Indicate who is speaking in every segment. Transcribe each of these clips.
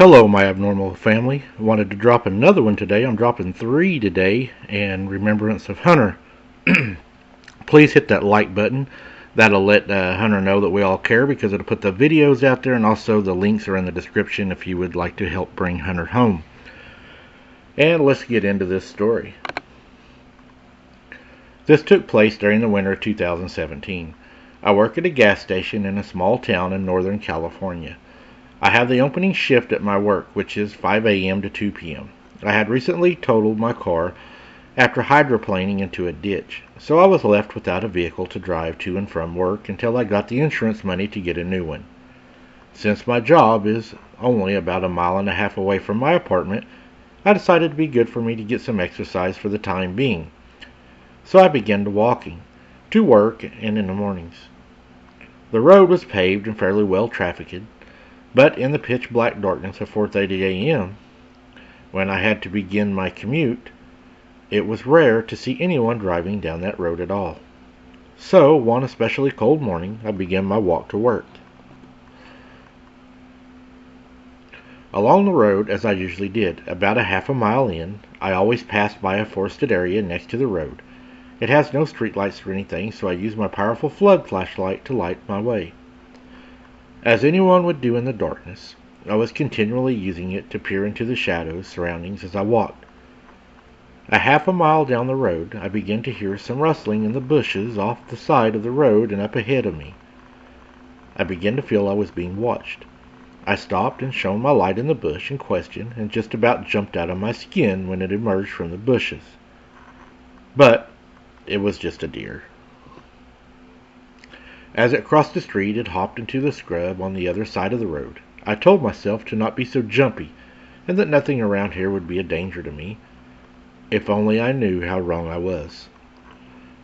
Speaker 1: Hello, my abnormal family. I wanted to drop another one today. I'm dropping three today in remembrance of Hunter. Please hit that like button. That'll let Hunter know that we all care because it'll put the videos out there, and also the links are in the description if you would like to help bring Hunter home. And let's get into this story. This took place during the winter of 2017. I work at a gas station in a small town in Northern California. I have the opening shift at my work, which is 5 a.m. to 2 p.m. I had recently totaled my car after hydroplaning into a ditch, so I was left without a vehicle to drive to and from work until I got the insurance money to get a new one. Since my job is only about a mile and a half away from my apartment, I decided it'd be good for me to get some exercise for the time being. So I began walking to work and in the mornings. The road was paved and fairly well trafficked, but in the pitch black darkness of 4:30 a.m., when I had to begin my commute, it was rare to see anyone driving down that road at all. So, one especially cold morning, I began my walk to work. Along the road, as I usually did, about a half a mile in, I always passed by a forested area next to the road. It has no streetlights or anything, so I used my powerful flood flashlight to light my way. As anyone would do in the darkness, I was continually using it to peer into the shadows surroundings as I walked. A half a mile down the road, I began to hear some rustling in the bushes off the side of the road and up ahead of me. I began to feel I was being watched. I stopped and shone my light in the bush in question and just about jumped out of my skin when it emerged from the bushes. But it was just a deer. As it crossed the street, it hopped into the scrub on the other side of the road. I told myself to not be so jumpy, and that nothing around here would be a danger to me. If only I knew how wrong I was.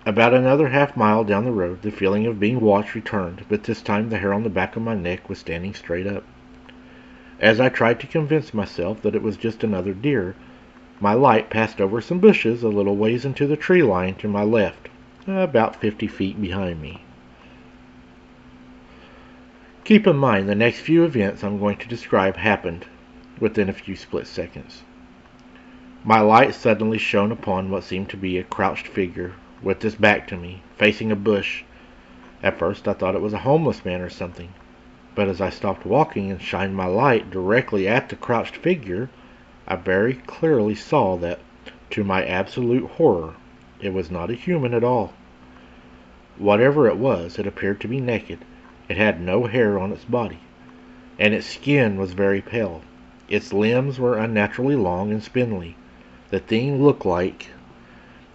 Speaker 1: About another half mile down the road, the feeling of being watched returned, but this time the hair on the back of my neck was standing straight up. As I tried to convince myself that it was just another deer, my light passed over some bushes a little ways into the tree line to my left, about 50 feet behind me. Keep in mind, the next few events I'm going to describe happened within a few split seconds. My light suddenly shone upon what seemed to be a crouched figure with his back to me, facing a bush. At first I thought it was a homeless man or something, but as I stopped walking and shined my light directly at the crouched figure, I very clearly saw that, to my absolute horror, it was not a human at all. Whatever it was, it appeared to be naked. It had no hair on its body, and its skin was very pale. Its limbs were unnaturally long and spindly. The thing looked like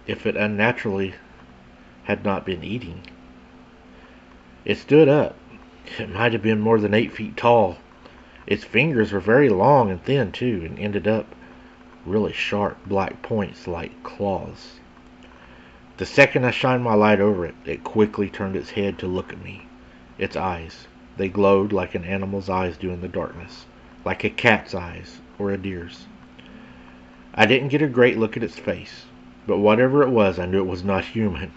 Speaker 1: if it unnaturally had not been eating. It stood up. It might have been more than 8 feet tall. Its fingers were very long and thin, too, and ended up really sharp black points like claws. The second I shined my light over it, it quickly turned its head to look at me. Its eyes, they glowed like an animal's eyes do in the darkness, like a cat's eyes or a deer's. I didn't get a great look at its face, but whatever it was, I knew it was not human,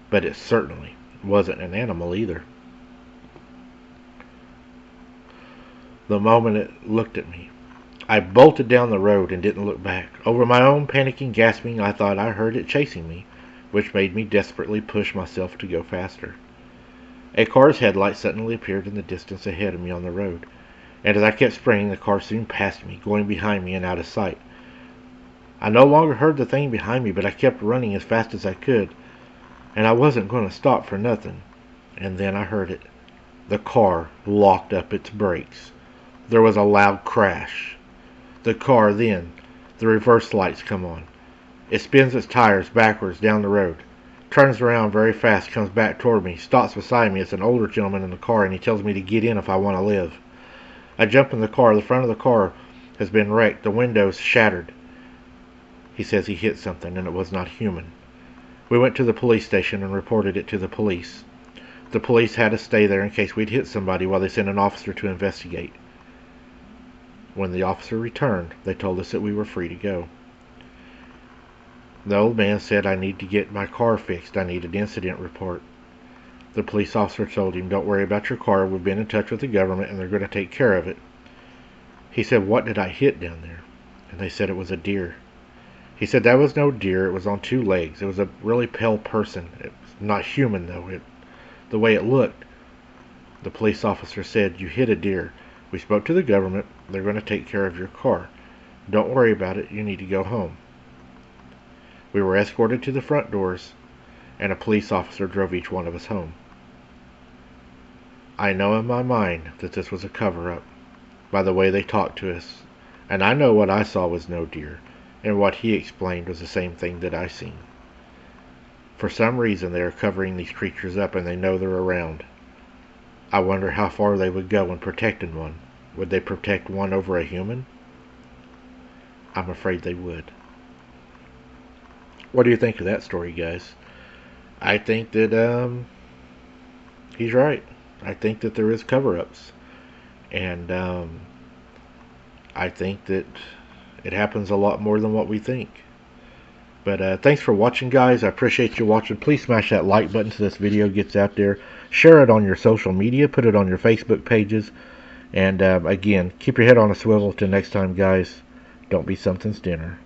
Speaker 1: but it certainly wasn't an animal either. The moment it looked at me, I bolted down the road and didn't look back. Over my own panicking, gasping, I thought I heard it chasing me, which made me desperately push myself to go faster. A car's headlight suddenly appeared in the distance ahead of me on the road, and as I kept sprinting, the car soon passed me, going behind me and out of sight. I no longer heard the thing behind me, but I kept running as fast as I could, and I wasn't going to stop for nothing. And then I heard it. The car locked up its brakes. There was a loud crash. The car then, the reverse lights come on. It spins its tires backwards down the road. Turns around very fast, comes back toward me, stops beside me. It's an older gentleman in the car, and he tells me to get in if I want to live. I jump in the car. The front of the car has been wrecked. The windows shattered. He says he hit something, and it was not human. We went to the police station and reported it to the police. The police had us stay there in case we'd hit somebody while they sent an officer to investigate. When the officer returned, they told us that we were free to go. The old man said I need to get my car fixed. I need an incident report. The police officer told him, "Don't worry about your car. We've been in touch with the government and they're going to take care of it." He said, "What did I hit down there?" And they said it was a deer. He said that was no deer. It was on two legs. It was a really pale person. It was not human, though. The way it looked. The police officer said, "You hit a deer. We spoke to the government. They're going to take care of your car. Don't worry about it. You need to go home." We were escorted to the front doors, and a police officer drove each one of us home. I know in my mind that this was a cover-up by the way they talked to us, and I know what I saw was no deer, and what he explained was the same thing that I seen. For some reason they are covering these creatures up, and they know they're around. I wonder how far they would go in protecting one. Would they protect one over a human? I'm afraid they would. What do you think of that story, guys? I think that he's right. I think that there is cover-ups, and I think that it happens a lot more than what we think. But thanks for watching, guys. I appreciate you watching. Please smash that like button so this video gets out there. Share it on your social media. Put it on your Facebook pages. And again, keep your head on a swivel. Till next time, guys. Don't be something's dinner.